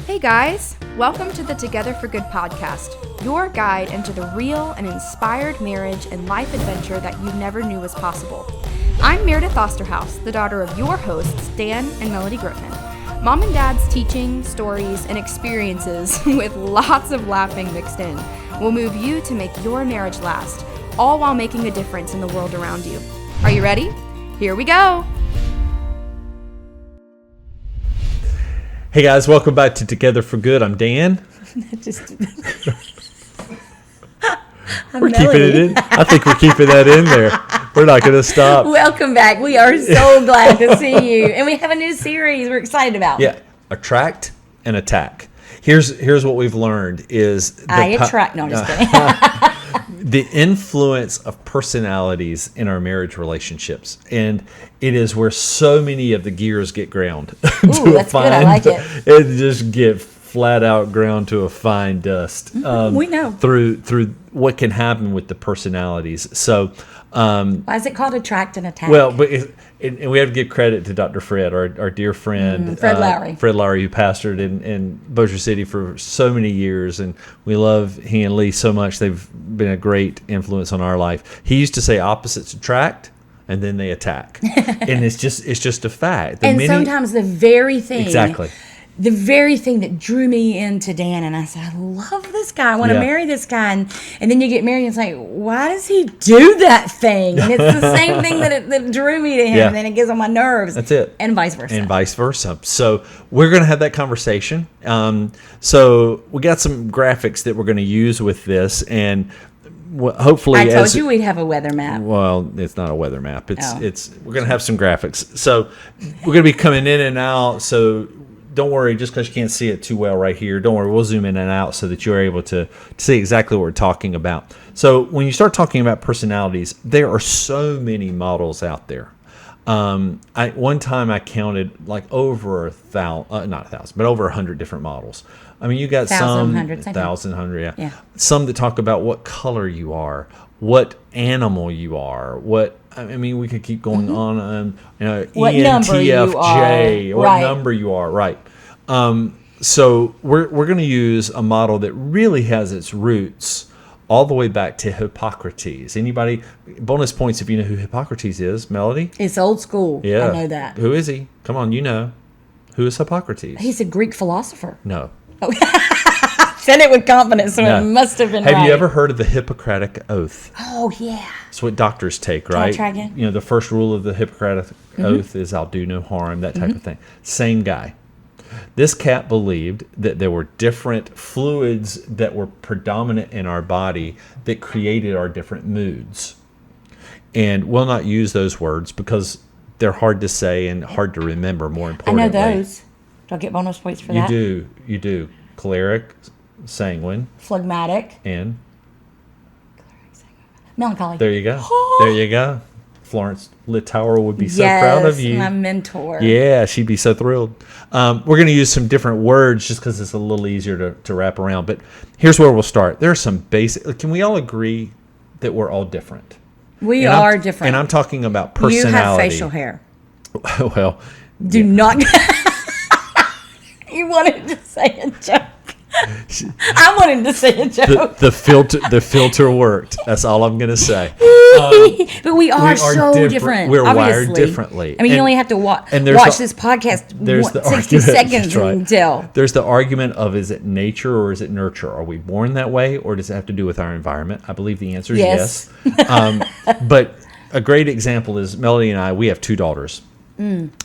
Hey guys, welcome to the Together for Good podcast, your guide into the real and inspired marriage and life adventure that you never knew was possible. I'm Meredith Osterhaus, the daughter of your hosts, Dan and Melodie Grootman. Mom and Dad's teaching, stories, and experiences with lots of laughing mixed in will move you to make your marriage last, all while making a difference in the world around you. Are you ready? Here we go! Hey guys, welcome back to Together for Good. I'm Dan. We're keeping it in. I think we're keeping that in there. We're not going to stop. Welcome back. We are so glad to see you. And we have a new series we're excited about. Yeah, attract and attack. Here's what we've learned is... No, I'm just kidding. The influence of personalities in our marriage relationships. And it is where so many of the gears get ground. Ooh, that's good. I like it. It just get flat out ground to a fine dust. We know. Through what can happen with the personalities. So... why is it called attract and attack? Well, but and we have to give credit to Dr. Fred, our dear friend, Fred Lowry. Fred Lowry, who pastored in Bossier City for so many years, and we love he and Lee so much. They've been a great influence on our life. He used to say opposites attract, and then they attack, and it's just a fact. Sometimes the very thing. Exactly. The very thing that drew me into Dan, and I said, I love this guy. I want to marry this guy. And then you get married, and it's like, why does he do that thing? And it's the same thing that drew me to him, and then it gets on my nerves. That's it. And vice versa. So we're going to have that conversation. So we got some graphics that we're going to use with this, and hopefully, I told you we'd have a weather map. Well, it's not a weather map. It's we're going to have some graphics. So we're going to be coming in and out. So don't worry, just because you can't see it too well right here, don't worry, we'll zoom in and out so that you're able to see exactly what we're talking about. So when you start talking about personalities, there are so many models out there. One time I counted like over not 1,000, but over 100 different models. I mean, you got 1,000, yeah. Some that talk about what color you are, what animal you are, we could keep going on. What ENTFJ, what number you are, right? So we're going to use a model that really has its roots all the way back to Hippocrates. Anybody? Bonus points if you know who Hippocrates is. Melodie? It's old school. Yeah, I know that. Who is he? Come on, you know. Who is Hippocrates? He's a Greek philosopher. No. Oh. Said it with confidence, so it must have been right. Have you ever heard of the Hippocratic Oath? Oh, yeah. It's what doctors take, right? Can I try again? You know, the first rule of the Hippocratic Oath is I'll do no harm, that type of thing. Same guy. This cat believed that there were different fluids that were predominant in our body that created our different moods. And we'll not use those words because they're hard to say and hard to remember, more importantly. I know those. Do I get bonus points for that? You do. Choleric, sanguine, phlegmatic, and melancholy. There you go. Florence Littauer would be so proud of you. Yes, my mentor. Yeah, she'd be so thrilled. We're going to use some different words just because it's a little easier to wrap around. But here's where we'll start. There are some basic. Can we all agree that we're all different? We are different. And I'm talking about personality. You have facial hair. Well, do not. You wanted to say a joke. I wanted to say a joke. The filter worked. That's all I'm going to say. But we are so different. We're obviously. Wired differently. I mean, you only have to watch this podcast 60 seconds until. There's the argument of, is it nature or is it nurture? Are we born that way or does it have to do with our environment? I believe the answer is yes. But a great example is Melodie and I, we have two daughters.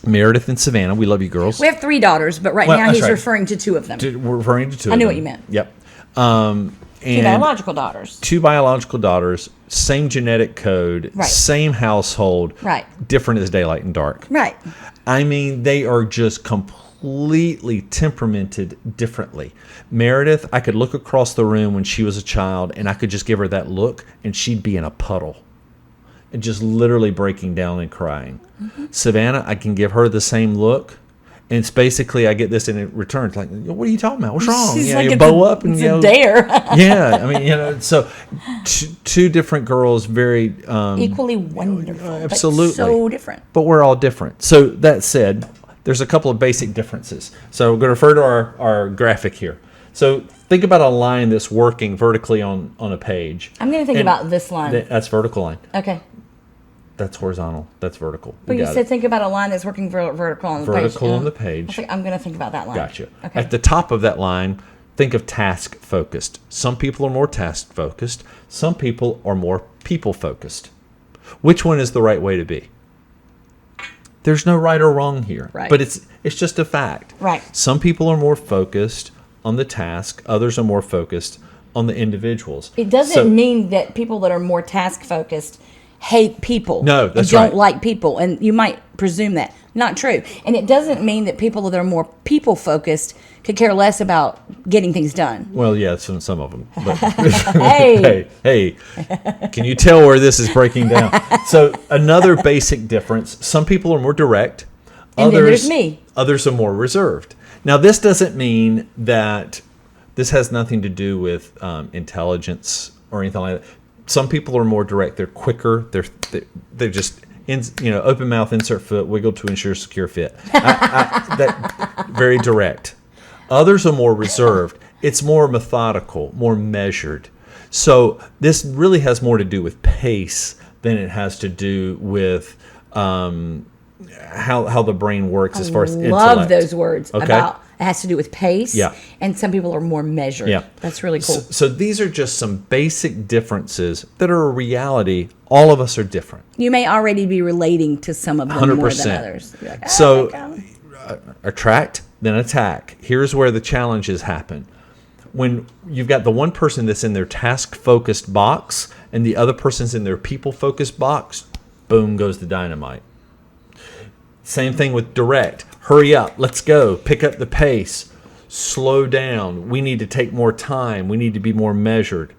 Meredith and Savannah. We love you girls. We have three daughters, but now he's referring to two of them. We're referring to two of them. I knew what you meant. Yep. Two biological daughters. Two biological daughters, same genetic code, same household, different as daylight and dark. Right. I mean, they are just completely temperamented differently. Meredith, I could look across the room when she was a child, and I could just give her that look, and she'd be in a puddle. And just literally breaking down and crying. Savannah, I can give her the same look, and it's basically I get this in return. It's like, what are you talking about? What's wrong? She's you bow up and it's a dare. Yeah, I mean, so two different girls, very equally wonderful, absolutely, but so different. But we're all different. So that said, there's a couple of basic differences. So we're going to refer to our graphic here. So think about a line that's working vertically on a page. I'm going to think about this line. That's vertical line. Okay. That's horizontal. That's vertical. But you said think about a line that's working vertical on the page. Vertical on the page. I'm going to think about that line. Gotcha. Okay. At the top of that line, think of task focused. Some people are more task focused. Some people are more people focused. Which one is the right way to be? There's no right or wrong here. Right. But it's just a fact. Right. Some people are more focused on the task. Others are more focused on the individuals. It doesn't mean that people that are more task focused hate people. No, that's and right. don't like people. And you might presume that. Not true. And it doesn't mean that people that are more people focused could care less about getting things done. Well, yeah, some of them. But Hey. hey, can you tell where this is breaking down? So another basic difference, some people are more direct. And then there's me. Others are more reserved. Now, this doesn't mean that this has nothing to do with intelligence or anything like that. Some people are more direct. They're quicker. They're just open mouth, insert foot, wiggle to ensure secure fit. That very direct. Others are more reserved. It's more methodical, more measured. So this really has more to do with pace than it has to do with how the brain works as far as intellect. I love those words Okay? about it has to do with pace. Yeah. And some people are more measured. Yeah. That's really cool. So these are just some basic differences that are a reality. All of us are different. You may already be relating to some of them 100%. more than others. You're like, So okay. attract, then attack. Here's where the challenges happen. When you've got the one person that's in their task-focused box and the other person's in their people-focused box, boom goes the dynamite. Same thing with direct. Hurry up, let's go, pick up the pace, slow down. We need to take more time. We need to be more measured.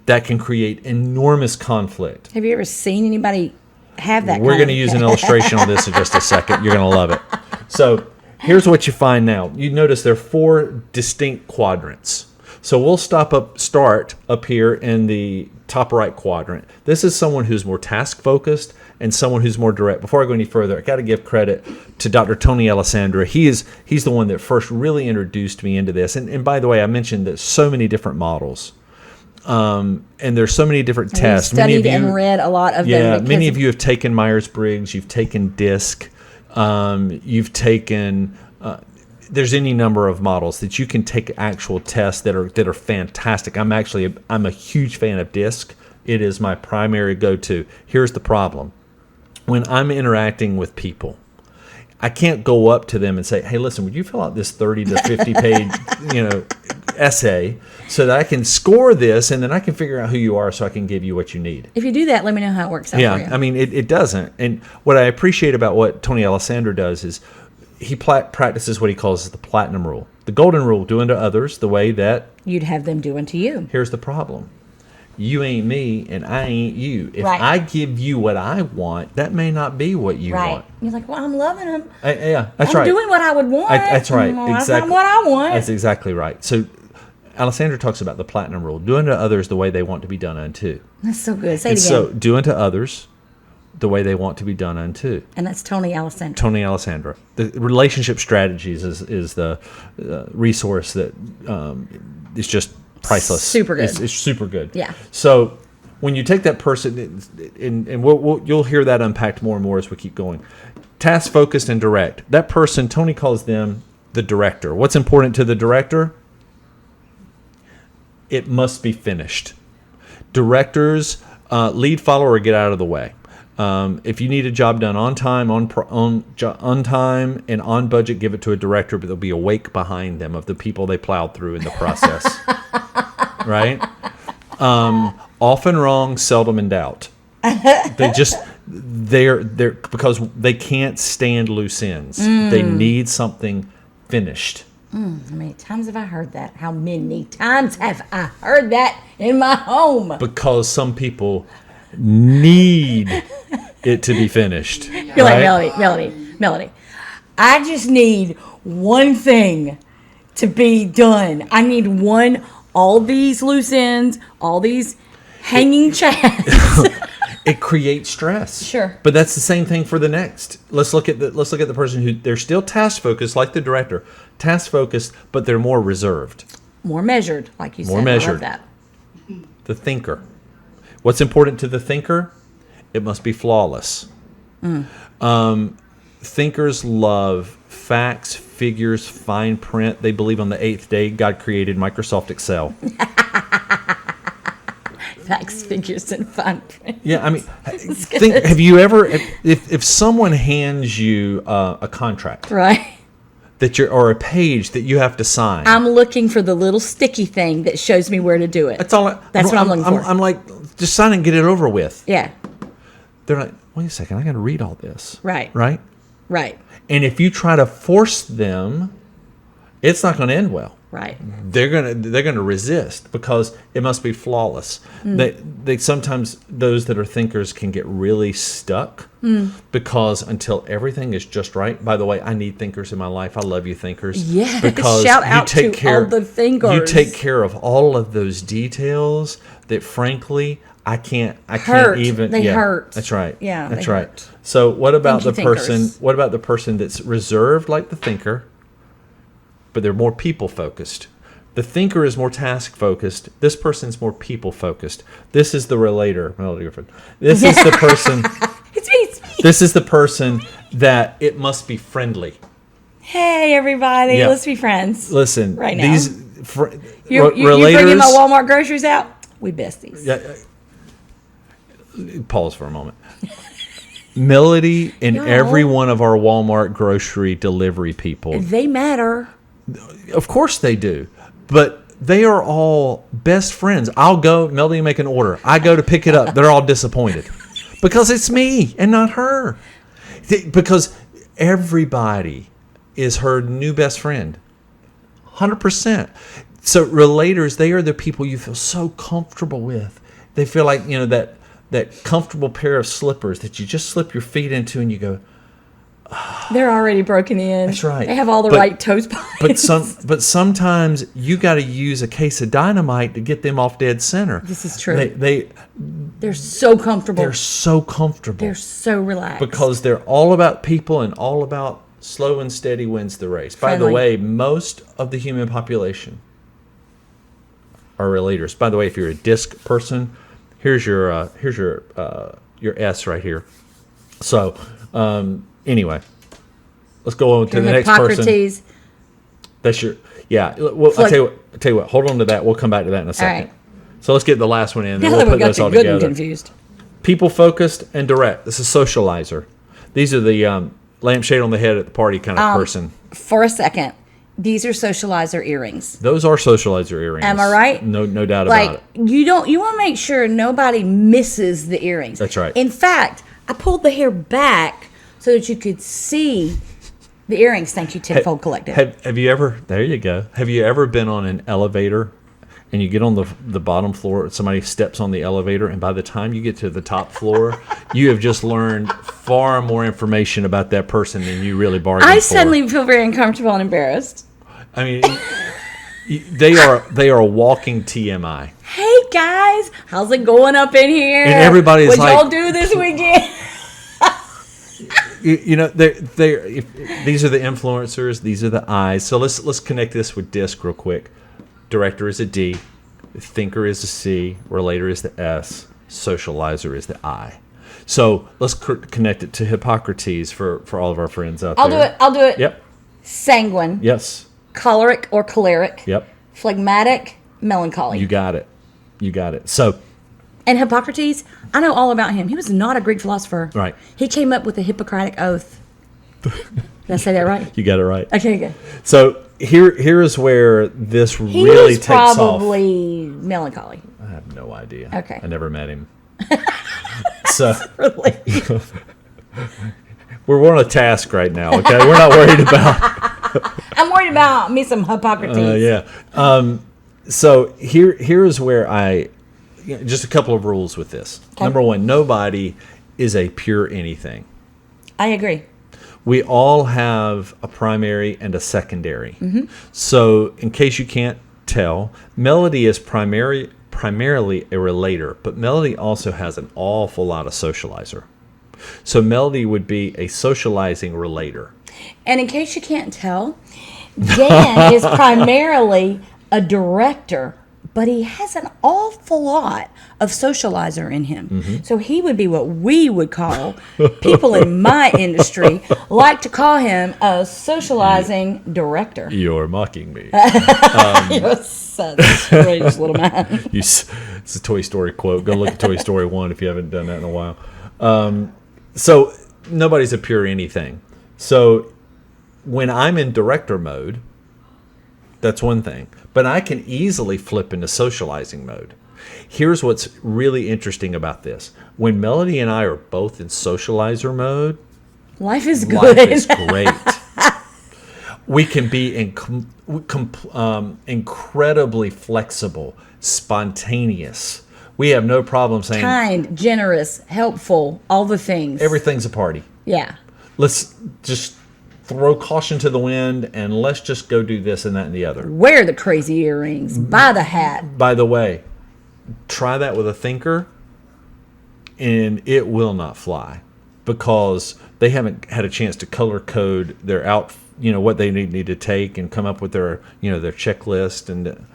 That can create enormous conflict. Have you ever seen anybody have that? We're going to use an illustration on this in just a second. You're going to love it. So here's what you find now. You notice there are 4 distinct quadrants. So we'll start up here in the top right quadrant. This is someone who's more task-focused and someone who's more direct. Before I go any further, I got to give credit to Dr. Tony Alessandra. He's the one that first really introduced me into this. And by the way, I mentioned that so many different models. And there's so many different tests. We've studied and read a lot of them. Yeah, many of you have taken Myers-Briggs. You've taken DISC. You've taken... there's any number of models that you can take actual tests that are fantastic. I'm a huge fan of DISC. It is my primary go-to. Here's the problem. When I'm interacting with people, I can't go up to them and say, "Hey, listen, would you fill out this 30 to 50 page, essay so that I can score this and then I can figure out who you are so I can give you what you need." If you do that, let me know how it works out for you. Yeah, I mean, it doesn't. And what I appreciate about what Tony Alessandro does is he practices what he calls the platinum rule. The golden rule, do unto others the way that you'd have them do unto you. Here's the problem. You ain't me and I ain't you. If Right. I give you what I want, that may not be what you Right. want. You're like, well, I'm loving him. Yeah, that's I'm right. doing what I would want. That's right. Well, Exactly. That's not what I want. That's exactly right. So Alessandra talks about the platinum rule. Do unto others the way they want to be done unto. That's so good. Say it again. So do unto others the way they want to be done unto. And that's Tony Alessandro. Tony Alessandra. The relationship strategies is the resource that is just priceless. Super good. It's super good. Yeah. So when you take that person, and you'll hear that unpacked more and more as we keep going. Task focused and direct. That person, Tony calls them the director. What's important to the director? It must be finished. Directors lead, follow, or get out of the way. If you need a job done on time, on time, and on budget, give it to a director, but there'll be a wake behind them of the people they plowed through in the process. Right? Often wrong, seldom in doubt. They're because they can't stand loose ends. They need something finished. How many times have I heard that? How many times have I heard that in my home? Because some people need it to be finished. You're like, Melody, I just need one thing to be done. I need all these loose ends, all these hanging chads. it creates stress. Sure. But that's the same thing for the next. Let's look at the person who they're still task focused, like the director, task focused, but they're more reserved. More measured, like you said. More measured. I love that. The thinker. What's important to the thinker? It must be flawless. Thinkers love facts, figures, fine print. They believe on the 8th day God created Microsoft Excel. Facts, figures, and fine print. Yeah, I mean, have you ever, if someone hands you a contract, Right. or a page that you have to sign, I'm looking for the little sticky thing that shows me where to do it. that's all. That's what I'm looking for. I'm like, just sign it and get it over with. Yeah. They're like, wait a second, I got to read all this. Right. Right. Right. And if you try to force them, it's not going to end well. Right. They're gonna resist because it must be flawless. They sometimes, those that are thinkers can get really stuck because until everything is just right. By the way, I need thinkers in my life. I love you, thinkers. Yes. Because Shout out to all the thinkers. You take care of all of those details that, frankly, I can't even. They hurt. That's right. Yeah, that's they right. hurt. So what about Thank the you, person? thinkers. What about the person that's reserved like the thinker, but they're more people focused? The thinker is more task focused. This person's more people focused. This is the relator, Melody Griffin. This is the person. It's me. This is the person that it must be friendly. Hey, everybody. Yeah. Let's be friends. Listen, Right now. these You relators. bringing my Walmart groceries out? We besties. Yeah, pause for a moment. Melody and Y'all. every one of our Walmart grocery delivery people, They matter. of course they do, but they are all best friends. I'll go, Melody make an order. I go to pick it up. They're all disappointed because it's me and not her. Because everybody is her new best friend. 100%. So relators, they are the people you feel so comfortable with. They feel like, that comfortable pair of slippers that you just slip your feet into and you go, They're already broken in. That's right. They have all the right toe spots. but sometimes you got to use a case of dynamite to get them off dead center. This is true. They're so comfortable. They're so comfortable. They're so relaxed. Because they're all about people and all about slow and steady wins the race. By the Friendly. way, most of the human population are relators. By the way, if you're a disc person, here's your S right here. So anyway, let's go on to the next person. Hippocrates. That's your Well, I'll tell you what. Hold on to that. We'll come back to that in a second. right. So let's get the last one in. Then Now we'll that we put got those you all good and together. confused. People focused and direct. This is socializer. These are the lampshade on the head at the party kind of person. For a second, these are socializer earrings. Those are socializer earrings. Am I right? No doubt about it. You want to make sure nobody misses the earrings. That's right. In fact, I pulled the hair back so that you could see the earrings. Thank you, Tenfold Collective. Have you ever? There you go. Have you ever been on an elevator and you get on the bottom floor? Somebody steps on the elevator, and by the time you get to the top floor, you have just learned far more information about that person than you really bargained for. I suddenly feel very uncomfortable and embarrassed. I mean, they are a walking TMI. Hey guys, how's it going up in here? And everybody's what like, y'all do this weekend? These are the influencers. These are the I's. So let's connect this with DISC real quick. Director is a D. Thinker is a C. Relator is the S. Socializer is the I. So let's connect it to Hippocrates for all of our friends out there. I'll do it. Yep. Sanguine. Yes. Choleric or choleric. Yep. Phlegmatic. Melancholy. You got it. So. And Hippocrates, I know all about him. He was not a Greek philosopher. Right. He came up with the Hippocratic Oath. Did I say that right? You got it right. Okay, good. So here is where this He really was takes off. probably melancholy. I have no idea. Okay. I never met him. So Really? we're on a task right now. Okay, we're not worried about. I'm worried about me some Hippocrates. Yeah. So here is where just a couple of rules with this. Okay. Number one, nobody is a pure anything. I agree. We all have a primary and a secondary. Mm-hmm. So in case you can't tell, Melody is primary primarily a relator, but Melodie also has an awful lot of socializer. So Melodie would be a socializing relator. And in case you can't tell, Dan is primarily a director, but he has an awful lot of socializer in him. Mm-hmm. So he would be what we would call, people in my industry like to call him a socializing director. You're mocking me. You're such a strange little man. It's a Toy Story quote. Go look at Toy Story 1 if you haven't done that in a while. So nobody's a pure anything. So when I'm in director mode, that's one thing. But I can easily flip into socializing mode. Here's what's really interesting about this. When Melodie and I are both in socializer mode, life is good. Life is great. We can be incredibly flexible, spontaneous. We have no problem saying... kind, generous, helpful, all the things. Everything's a party. Yeah. Let's just throw caution to the wind and let's just go do this and that and the other. Wear the crazy earrings. Buy the hat. By the way, try that with a thinker and it will not fly because they haven't had a chance to color code their what they need to take and come up with their checklist. And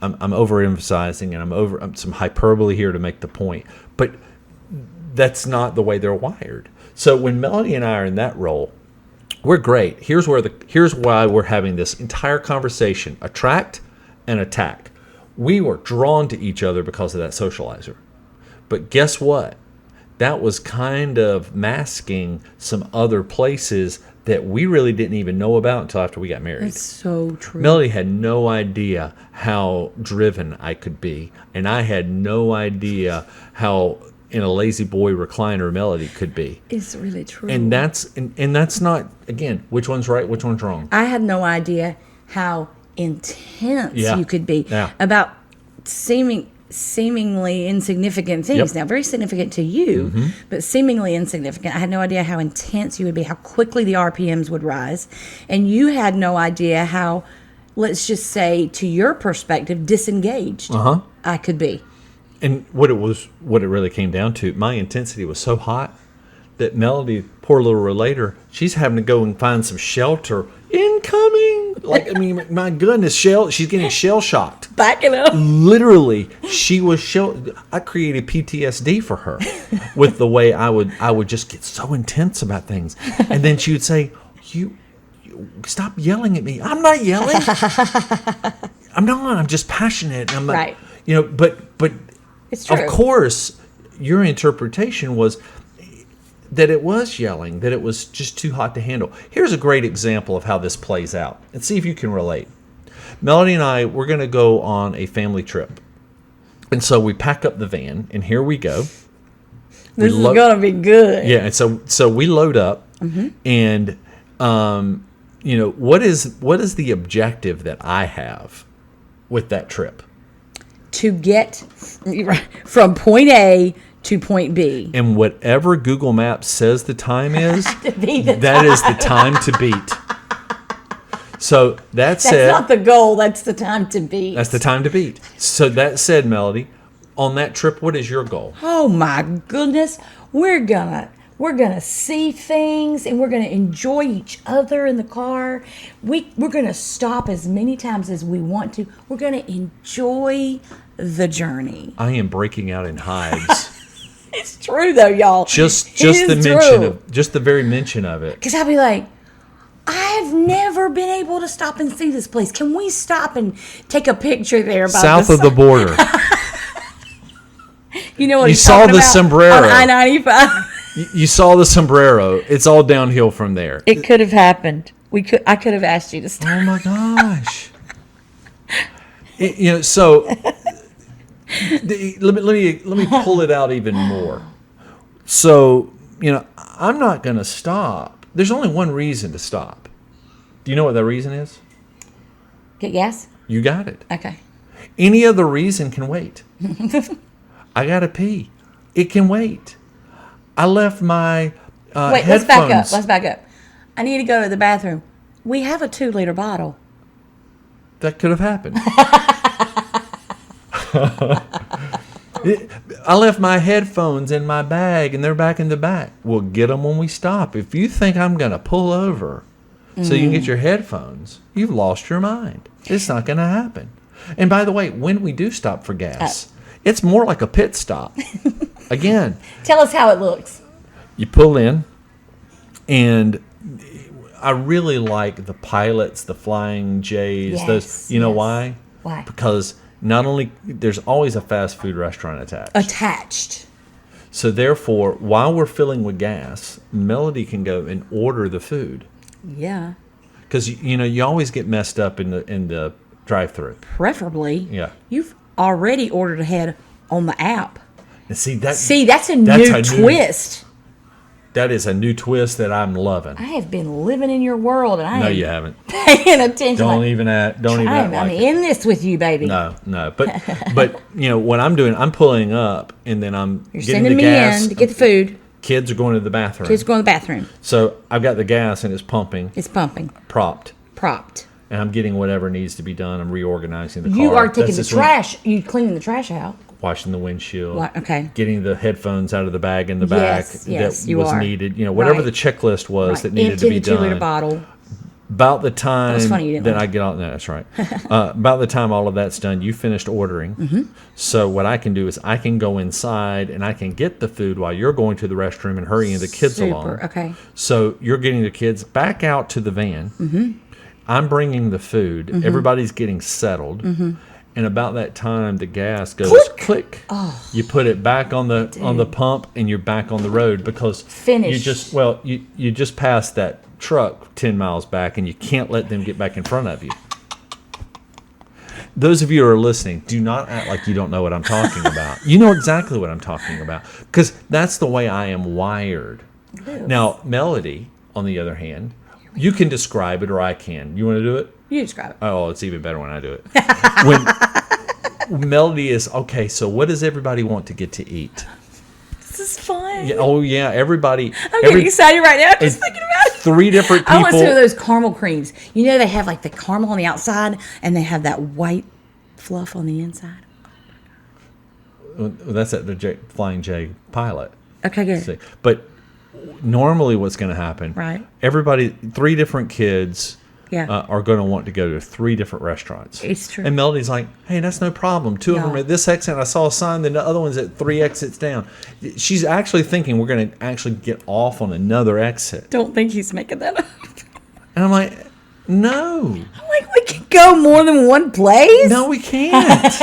I'm overemphasizing and I'm some hyperbole here to make the point, but that's not the way they're wired. So when Melodie and I are in that role, we're great. Here's why we're having this entire conversation: attract and attack. We were drawn to each other because of that socializer. But guess what? That was kind of masking some other places that we really didn't even know about until after we got married. That's so true. Melodie had no idea how driven I could be, and I had no idea how in a lazy boy recliner Melodie could be. It's really true. And that's not, again, which one's right, which one's wrong. I had no idea how intense you could be about seemingly insignificant things. Now, very significant to you, but seemingly insignificant. I had no idea how intense you would be, how quickly the RPMs would rise. And you had no idea how, let's just say, to your perspective, disengaged I could be. And what it really came down to, my intensity was so hot that Melodie, poor little relator, she's having to go and find some shelter. Incoming! My goodness, she's getting shell shocked. Back it up. Literally, she was I created PTSD for her with the way I would just get so intense about things. And then she would say, you stop yelling at me. I'm not yelling. I'm not. I'm just passionate. I'm right. But it's true. Of course, your interpretation was that it was yelling, that it was just too hot to handle. Here's a great example of how this plays out, and see if you can relate. Melodie and I, we're going to go on a family trip. And so we pack up the van, and here we go. This is going to be good. Yeah, and so we load up, and what is the objective that I have with that trip? To get from point A to point B. And whatever Google Maps says the time is, that is the time to beat. So that's not the goal, that's the time to beat. That's the time to beat. So that said, Melodie, on that trip, what is your goal? Oh my goodness. We're gonna see things and we're gonna enjoy each other in the car. We're gonna stop as many times as we want to. We're gonna enjoy the journey. I am breaking out in hives. It's true though, y'all. Just the very mention of it. Because I'll be like, I've never been able to stop and see this place. Can we stop and take a picture there about south of the border? You know what you saw the sombrero on I-95. You saw the sombrero. It's all downhill from there. It could have happened. I could have asked you to stop. Oh my gosh. So let me pull it out even more. So, I'm not going to stop. There's only one reason to stop. Do you know what that reason is? Get gas? You got it. Okay. Any other reason can wait. I got to pee. It can wait. I left my Wait, headphones. Let's back up. I need to go to the bathroom. We have a 2-liter bottle. That could have happened. I left my headphones in my bag, and they're back in the back. We'll get them when we stop. If you think I'm going to pull over so you can get your headphones, you've lost your mind. It's not going to happen. And by the way, when we do stop for gas, it's more like a pit stop. Again. Tell us how it looks. You pull in, and I really like the pilots, the Flying J's. Yes, those. You know why? Why? Because not only there's always a fast food restaurant attached. So therefore, while we're filling with gas, Melodie can go and order the food. Yeah. Because you always get messed up in the drive-through. Preferably. Yeah. You've already ordered ahead on the app. And see that's a new twist. That is a new twist that I'm loving. I have been living in your world, and No, you haven't. Paying attention. Don't even act I'm in this with you, baby. No. But what I'm doing, I'm pulling up, and then You're getting sending the me gas. in to get the food. Kids are going to the bathroom. Kids go in the bathroom. So I've got the gas, and it's pumping. It's pumping. Propped. And I'm getting whatever needs to be done. I'm reorganizing the car. You are taking the trash. You cleaning the trash out. Washing the windshield. Okay. Getting the headphones out of the bag in the back yes, that was needed. Whatever the checklist was that needed to be done. Empty the 2-liter bottle. About the time That's funny, you didn't that like I get on, no, that's right. About the time all of that's done, you finished ordering. Mm-hmm. So what I can do is I can go inside and I can get the food while you're going to the restroom and hurrying the kids along. Okay. So you're getting the kids back out to the van. Mm-hmm. I'm bringing the food. Mm-hmm. Everybody's getting settled. Mm-hmm. And about that time, the gas goes click. Oh, you put it back on the pump, and you're back on the road because Finish. you just passed that truck 10 miles back, and you can't let them get back in front of you. Those of you who are listening, do not act like you don't know what I'm talking about. You know exactly what I'm talking about because that's the way I am wired. Now, Melodie, on the other hand, you can describe it or I can. You want to do it? You describe it. Oh, it's even better when I do it. When Melodie is, okay, so what does everybody want to get to eat? This is fun. Yeah, oh, yeah, everybody. I'm getting excited right now just thinking about it. 3 different people. I want some of those caramel creams. They have like the caramel on the outside and they have that white fluff on the inside. Well, that's at the Flying J pilot. Okay, good. See. But normally what's going to happen, right? Everybody, 3 different kids are going to want to go to 3 different restaurants. It's true. And Melodie's like, hey, that's no problem. 2 of them are at this exit. I saw a sign, then the other one's at 3 exits down. She's actually thinking we're going to actually get off on another exit. Don't think he's making that up. And I'm like, no. I'm like, we can go more than one place? No, we can't.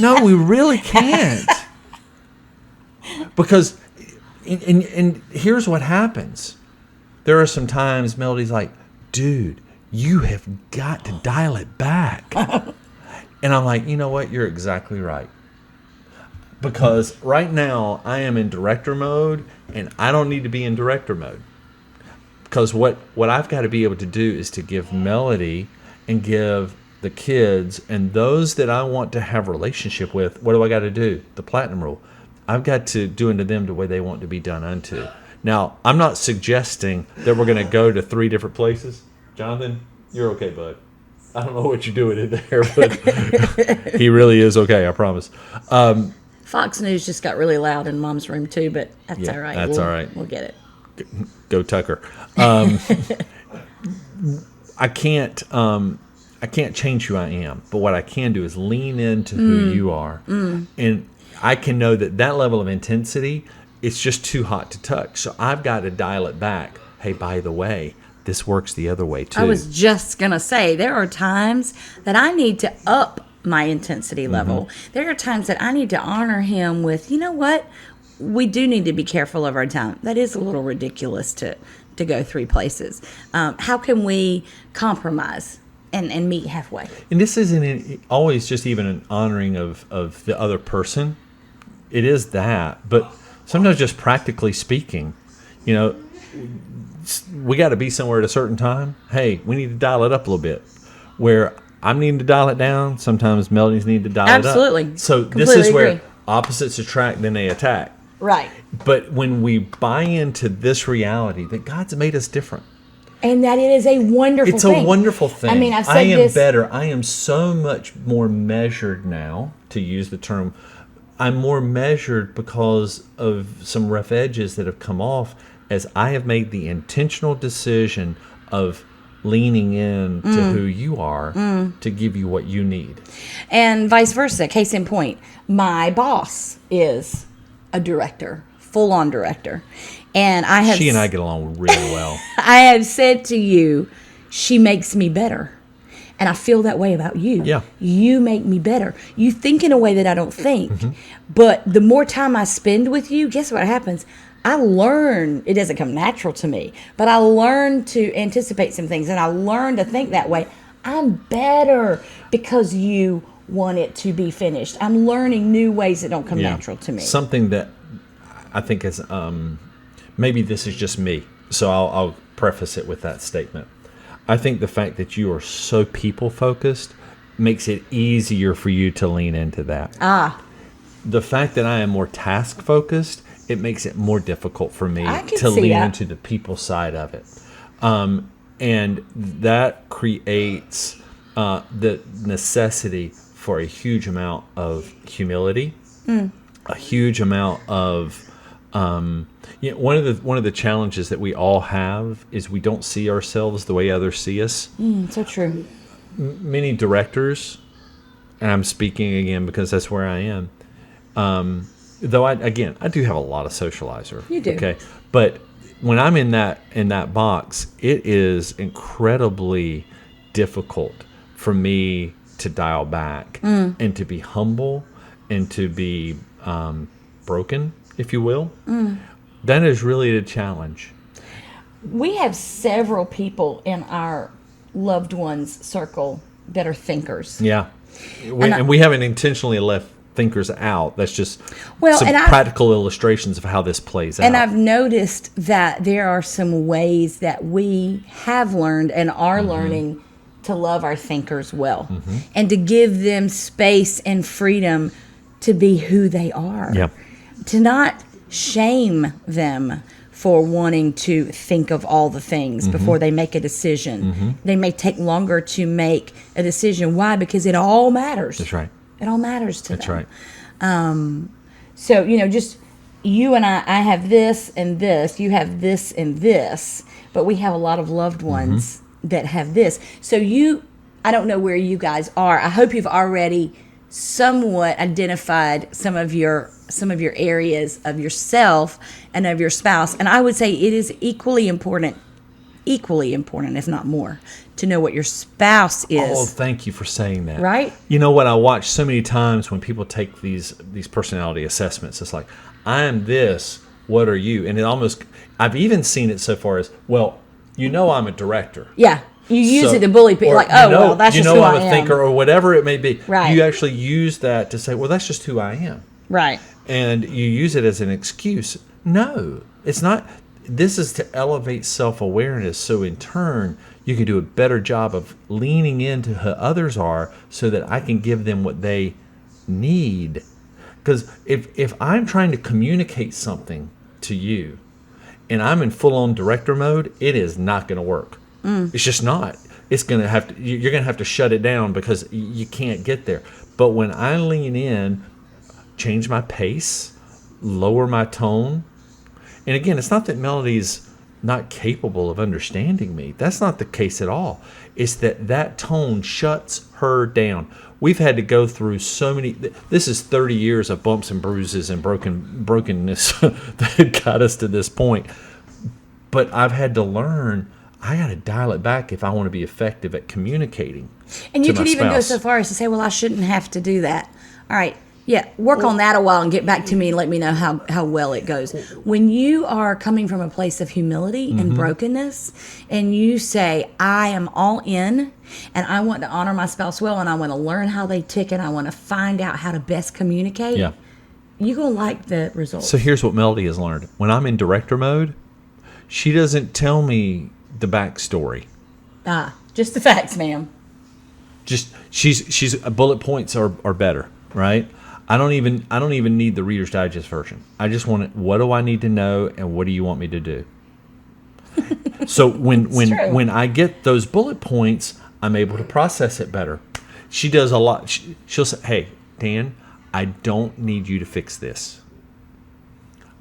No, we really can't. Because, and here's what happens. There are some times Melodie's like, dude, you have got to dial it back. And I'm like, you know what? You're exactly right. Because right now I am in director mode and I don't need to be in director mode. Because what I've got to be able to do is to give Melodie and give the kids and those that I want to have a relationship with, what do I got to do? The platinum rule. I've got to do unto them the way they want to be done unto. Now, I'm not suggesting that we're going to go to 3 different places. Jonathan, you're okay, bud. I don't know what you're doing in there, but he really is okay, I promise. Fox News just got really loud in Mom's room, too, but that's all right. That's all right. We'll get it. Go Tucker. I can't change who I am, but what I can do is lean into who you are. And I can know that level of intensity, it's just too hot to touch. So I've got to dial it back. Hey, by the way, this works the other way too. I was just going to say, there are times that I need to up my intensity level. Mm-hmm. There are times that I need to honor him with, you know what? We do need to be careful of our time. That is a little ridiculous to go 3 places. How can we compromise and meet halfway? And this isn't always just even an honoring of the other person. It is that, but sometimes just practically speaking, we got to be somewhere at a certain time. Hey, we need to dial it up a little bit. Where I'm needing to dial it down, sometimes Melodies need to dial it up. Absolutely. So Completely this is where agree. Opposites attract, then they attack. Right. But when we buy into this reality that God's made us different. And that it is a wonderful thing. It's a wonderful thing. I mean, I've said I am this. better. I am so much more measured now. to use the term. I'm more measured because of some rough edges that have come off as I have made the intentional decision of leaning in to who you are to give you what you need. And vice versa. Case in point, my boss is a director, full-on director. And she and I get along really well. I have said to you, she makes me better. And I feel that way about you. Yeah. You make me better. You think in a way that I don't think. But the more time I spend with you, guess what happens? I learn. It doesn't come natural to me, but I learn to anticipate some things, and I learn to think that way. I'm better because you want it to be finished. I'm learning new ways that don't come natural to me. Something that I think is, maybe this is just me, so I'll preface it with that statement. I think the fact that you are so people-focused makes it easier for you to lean into that. The fact that I am more task-focused, it makes it more difficult for me to lean into the people side of it. And that creates the necessity for a huge amount of humility, a huge amount of... one of the challenges that we all have is we don't see ourselves the way others see us. So true. Many directors, and I'm speaking again because that's where I am. Though I do have a lot of socializer. You do. Okay, but when I'm in that box, it is incredibly difficult for me to dial back and to be humble and to be broken, if you will. That is really a challenge. We have several people in our loved ones circle that are thinkers. Yeah. And we haven't intentionally left thinkers out. That's just some and practical illustrations of how this plays out. And I've noticed that there are some ways that we have learned and are learning to love our thinkers well and to give them space and freedom to be who they are. Yeah. To not shame them for wanting to think of all the things before they make a decision. They may take longer to make a decision. Why? Because it all matters. That's right. It all matters to them. That's right. So, just you and I have this and this, you have this and this, but we have a lot of loved ones that have this. So I don't know where you guys are. I hope you've already somewhat identified some of your areas of yourself and of your spouse. And I would say it is equally important, if not more, to know what your spouse is. Oh, thank you for saying that. Right? You know what I watch so many times when people take these personality assessments, it's like, I am this, what are you? And I've even seen it so far as, well, I'm a director. Yeah. You use it to bully people, like, well, that's just who I am. I'm a thinker, or whatever it may be. Right. You actually use that to say, well, that's just who I am. Right. And you use it as an excuse. No, it's not. This is to elevate self-awareness, so in turn, you can do a better job of leaning into who others are so that I can give them what they need. Because if I'm trying to communicate something to you and I'm in full-on director mode, it is not going to work. It's just not. It's going to have to. You're going to have to shut it down because you can't get there. But when I lean in, change my pace, lower my tone, and again, it's not that Melodie's not capable of understanding me. That's not the case at all. It's that tone shuts her down. We've had to go through so many. This is 30 years of bumps and bruises and brokenness that got us to this point. But I've had to learn. I got to dial it back if I want to be effective at communicating. And you could even go so far as to say, well, I shouldn't have to do that. All right. Yeah, work on that a while and get back to me and let me know how well it goes. When you are coming from a place of humility and brokenness and you say, I am all in and I want to honor my spouse well and I want to learn how they tick and I want to find out how to best communicate, you're going to like the results. So here's what Melodie has learned. When I'm in director mode, she doesn't tell me the backstory. Just the facts, ma'am. Just she's bullet points are better, right? I don't even need the Reader's Digest version. I just want it. What do I need to know, and what do you want me to do? So when I get those bullet points, I'm able to process it better. She does a lot. She'll say, "Hey, Dan, I don't need you to fix this.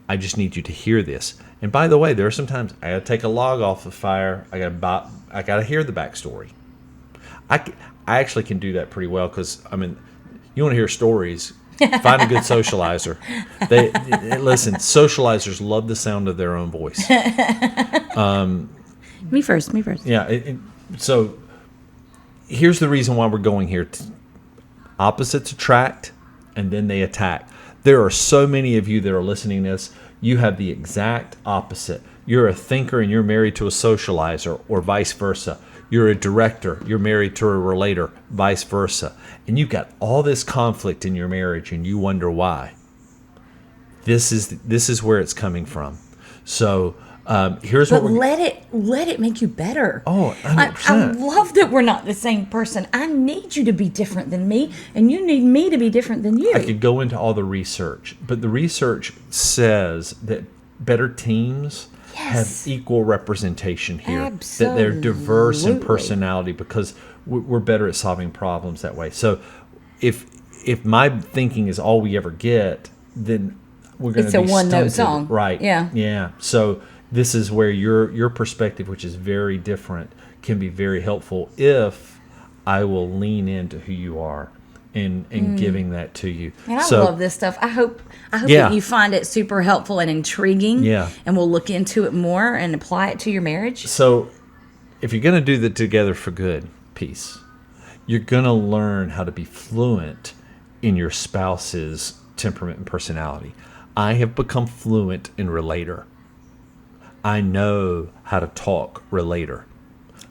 I just need you to hear this. And by the way, there are sometimes I got to take a log off the fire. I got to hear the backstory. I actually can do that pretty well because, I mean, you want to hear stories, find a good socializer. Listen, socializers love the sound of their own voice. Me first. Yeah. So here's the reason why we're going here. Opposites attract, and then they attack. There are so many of you that are listening to this. You have the exact opposite. You're a thinker and you're married to a socializer, or vice versa. You're a director, you're married to a relator, vice versa. And you've got all this conflict in your marriage and you wonder why. This is where it's coming from. So here's what let it make you better. Oh, 100%. I love that we're not the same person. I need you to be different than me, and you need me to be different than you. I could go into all the research, but the research says that better teams have equal representation here. Absolutely. That they're diverse in personality because we're better at solving problems that way. So if my thinking is all we ever get, then we're going to be It's a one-note stunted. song. Right. Yeah. So this is where your perspective, which is very different, can be very helpful if I will lean into who you are and giving that to you. And I love this stuff. I hope that you find it super helpful and intriguing. Yeah. And we'll look into it more and apply it to your marriage. So if you're going to do the Together for Good piece, you're going to learn how to be fluent in your spouse's temperament and personality. I have become fluent in relator. I know how to talk relator.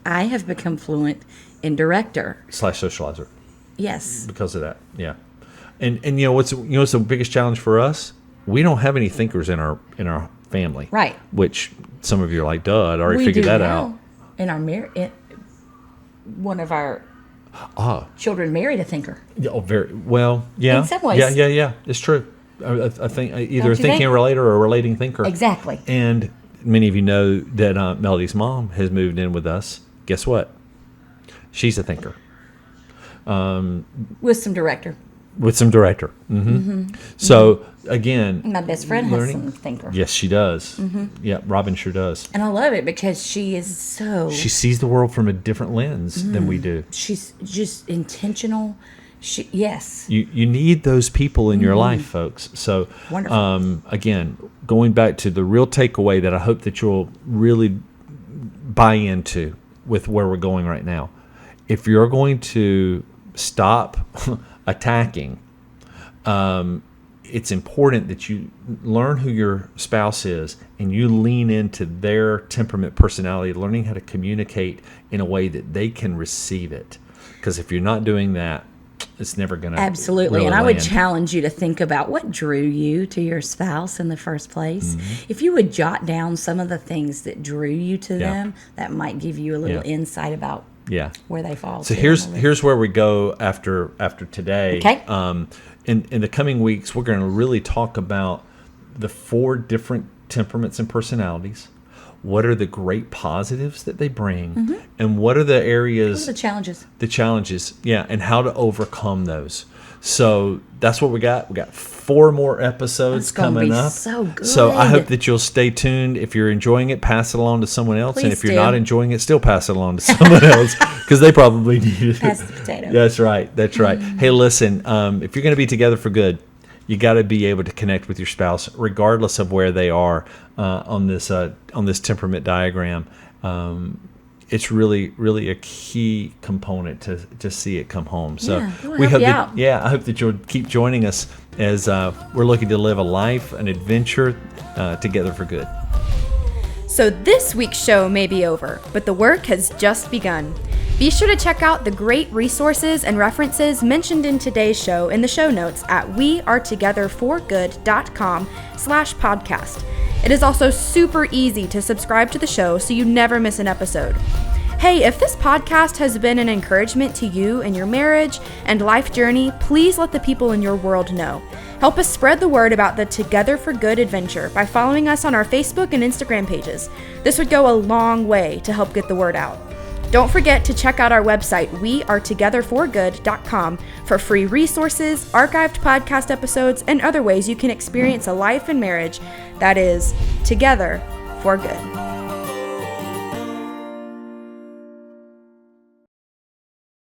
I have become fluent in director / socializer. Yes. Because of that. Yeah. And what's the biggest challenge for us? We don't have any thinkers in our family. Right. Which some of you are like, duh, I'd already figured that out. In our one of our children married a thinker. Oh, very well. Yeah. In some ways. Yeah. It's true. I think either a thinking relator or a relating thinker. Exactly. And many of you know that Melodie's mom has moved in with us. Guess what? She's a thinker. With some director. Mm-hmm. So again, My best friend has some thinker. Yes, she does. Mm-hmm. Yeah, Robin sure does. And I love it because she sees the world from a different lens than we do. She's just intentional. You need those people in your life, folks. So again, going back to the real takeaway that I hope that you'll really buy into with where we're going right now. If you're going to stop attacking, it's important that you learn who your spouse is and you lean into their temperament, personality, learning how to communicate in a way that they can receive it. Because if you're not doing that, it's never going to absolutely. Really and I land. would challenge you to think about what drew you to your spouse in the first place. If you would jot down some of the things that drew you to them, that might give you a little insight about where they fall. So here's where we go after today. Okay. In the coming weeks, we're going to really talk about the 4 different temperaments and personalities. What are the great positives that they bring, and what are the areas? What are the challenges? The challenges, and how to overcome those. So that's what we got. We got 4 more episodes coming up. So good. So I hope that you'll stay tuned. If you're enjoying it, pass it along to someone else. Please and if you're do. not enjoying it, still pass it along to someone else because they probably need it. Pass the potato. That's right. Hey, listen, if you're going to be together for good, you got to be able to connect with your spouse, regardless of where they are on this temperament diagram. It's really, really a key component to see it come home. So we hope I hope that you'll keep joining us as we're looking to live a life, an adventure together for good. So this week's show may be over, but the work has just begun. Be sure to check out the great resources and references mentioned in today's show in the show notes at wearetogetherforgood.com/podcast. It is also super easy to subscribe to the show so you never miss an episode. Hey, if this podcast has been an encouragement to you in your marriage and life journey, please let the people in your world know. Help us spread the word about the Together for Good adventure by following us on our Facebook and Instagram pages. This would go a long way to help get the word out. Don't forget to check out our website, wearetogetherforgood.com, for free resources, archived podcast episodes, and other ways you can experience a life in marriage that is together for good.